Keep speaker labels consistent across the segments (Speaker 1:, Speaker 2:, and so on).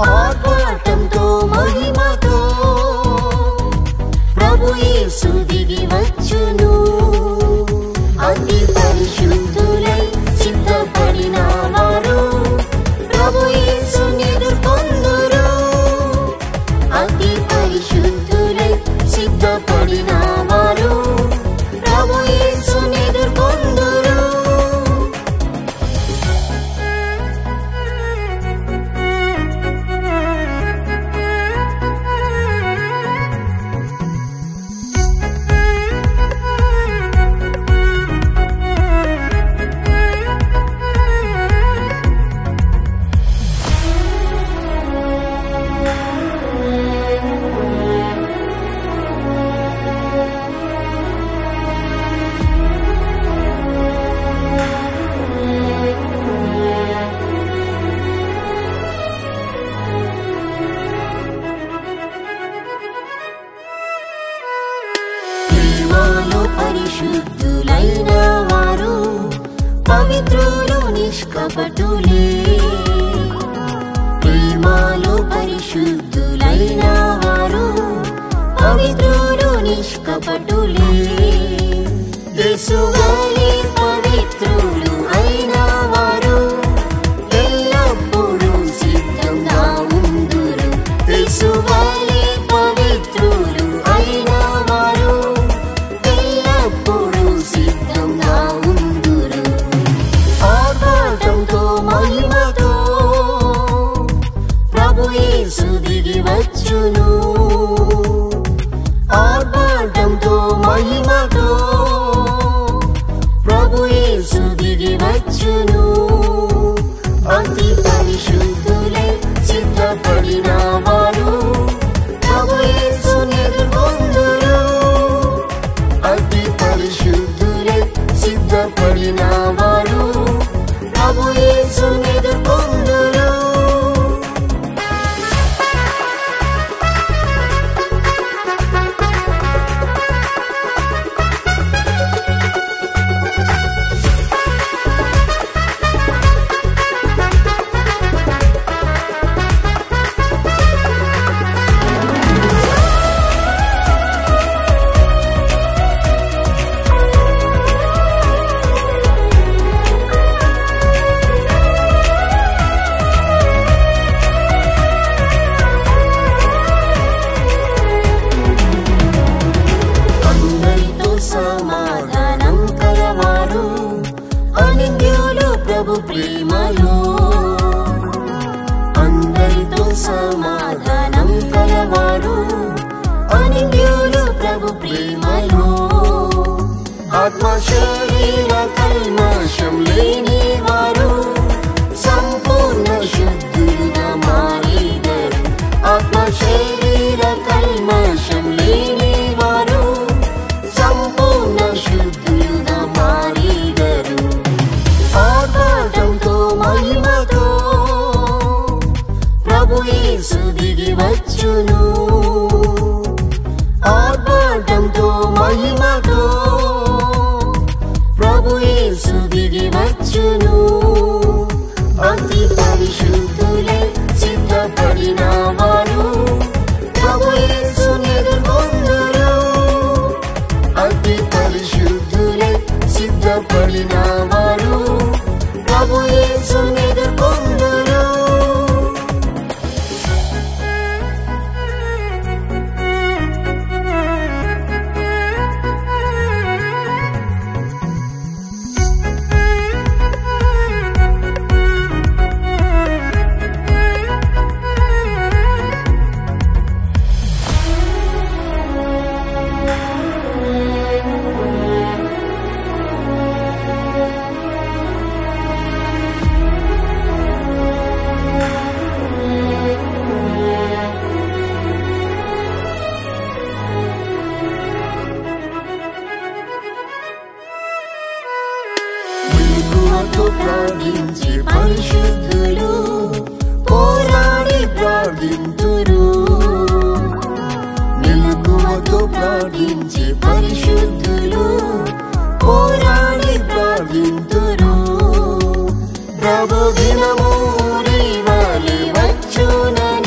Speaker 1: ఆర్భాటంతో మహిమతో ప్రభు యేసు దిగి వచ్చును. అతి పరిశుద్ధులై సిద్ధపడిన వారు ప్రభు యేసుని ఎదుర్కొందురు. అతి పరిశుద్ధులై సిద్ధపడిన వారు ప్రభు యేసుని ఎదుర్కొందురు. పరిశుద్ధులైన వారు పవిత్రులు నిష్కపటులే. ప్రేమలో పరిశుద్ధులైన వారు పవిత్రులు నిష్కపటులే. యేసువలే పవిత్రులు అయిన వారు ఎల్లప్పుడూ సిద్ధంగా ఉందురు. యేసువలే పవిత్రులు అయిన వారు ఎల్లప్పుడూ సిద్ధంగా ఉందురు. ఆర్భాటంతో మహిమతో ప్రభు యేసు దిగి వచ్చును. ఆర్భాటంతో మహిమతో ప్రభు యేసు దిగి వచ్చును. అతి పరిశుద్ధులై సిద్ధపడిన వారు ప్రభు యేసుని ఎదుర్కొందురు. అతి పరిశుద్ధులై సిద్ధపడిన వారు ప్రభు యేసుని ఎదుర్కొందురు. సమాధానం కలవారు అనింద్యులు ప్రభు ప్రేమలో. అందరితో సమాధానం కలవారు అనింద్యులు ప్రభు ప్రేమలో. ఆత్మ శరీర కల్మషం లేని వారు సంపూర్ణ శుద్ధులుగా మారేదరు. ఆత్మ శరీర కల్మషం లేని వారు సంపూర్ణ శుద్ధులుగా మారేదరు. ఆర్భాటంతో మహిమతో ప్రభు యేసు దిగి వచ్చును. ఆర్భాటంతో మహిమతో ప్రభు యేసు దిగి వచ్చును. అతి పరిశుద్ధులై సిద్ధపడిన వారు ప్రభు యేసుని ఎదుర్కొందురు. అతి పరిశుద్ధులై సిద్ధపడిన వారు ప్రభు యేసుని ఎదుర్కొందురు. ప్రార్థించే పరిశుద్ధులు పోరాడి ప్రార్థింతురు. మెలకువతో ప్రార్థించే పరిశుద్ధులు పోరాడి ప్రార్థింతురు. ప్రభు దినము రేవలి వచ్చునని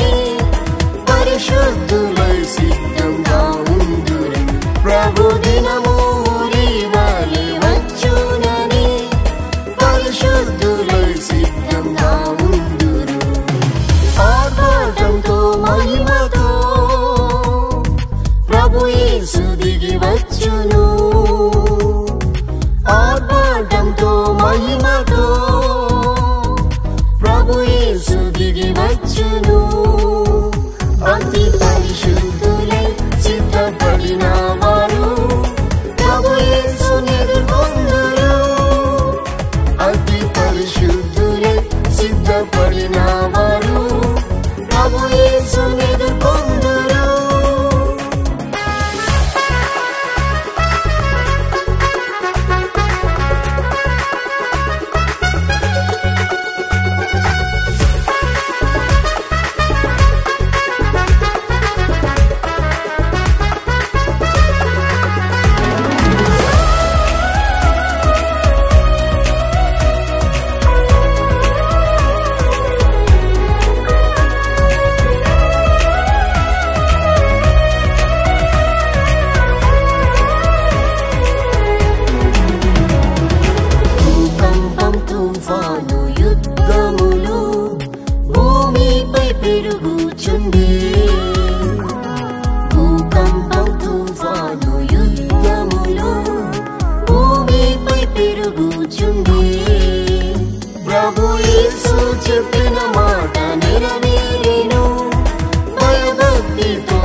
Speaker 1: సిద్ధపడిన వారు ప్రభు యేసుని ఎదుర్కొందురు. యుద్ధములు భూమిపై పెరుగుచుండే, భూకంపం తుఫాను యుద్ధములు భూమిపై పెరుగుచుండే. ప్రభు యేసు చెప్పిన మాట నెరవేరెను, భయభక్తితో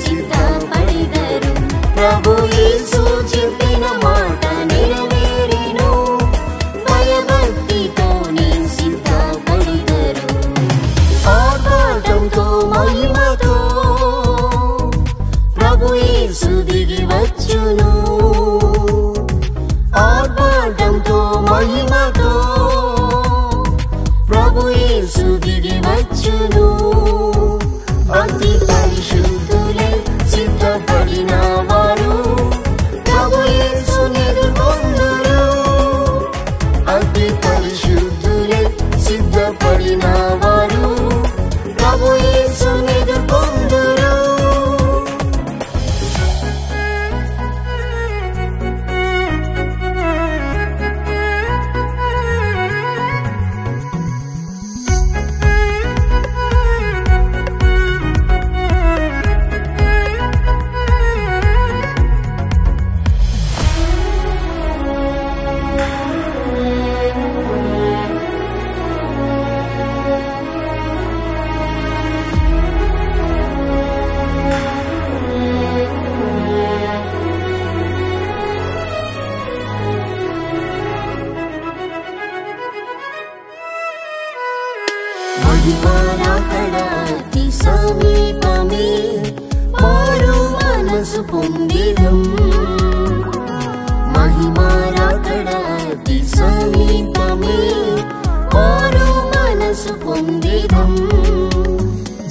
Speaker 1: సిద్ధపడిదరు. ప్రభు యేసు చెప్పిన మాట నెరవేరెను, భయభక్తితో సిద్ధపడిదరు. ఆర్భాటంతో మహిమతో ప్రభు యేసు దిగి వచ్చును. ఆర్భాటంతో మహిమతో ప్రభు యేసు దిగి వచ్చును. అతి పరిశుద్ధులే సిద్ధపడిన వారు ప్రభు యేసుని ఎదుర్కొందురు. అతి పరిశుద్ధులే సిద్ధపడిన వారు ప్రభు యేసుని ఎదుర్కొందురు. మహిమరాకడాతి సమీపమే మారు మనసు పొందిదం. మహిమరాకడాతి సమీపమే మారు మనసు పొందిదం.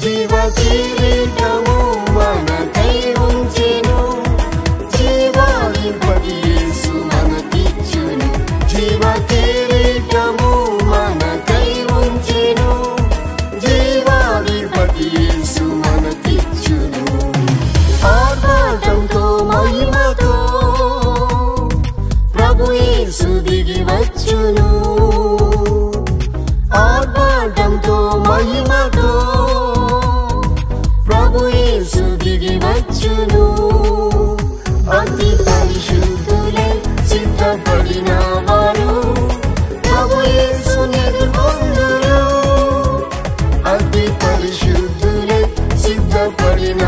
Speaker 1: జీవ కిరీటము మనకై ఉంచెను, జీవాధిపతి యేసు మనకిచ్చును. జీవ కిరీటము మనకై ఉంచెను, జీవాధిపతి యేసు మనకిచ్చును. ఆర్భాటంతో మహిమతో ప్రభు యేసు దిగి వచ్చును. ఆర్భాటంతో మహిమతో ప్రభు యేసు దిగి వచ్చును. అతి పరిశుద్ధులే సిద్ధపడిన వారు ప్రభు యేసుని ఎదుర్కొందురు. అతి పరిశుద్ధులే సిద్ధపడిన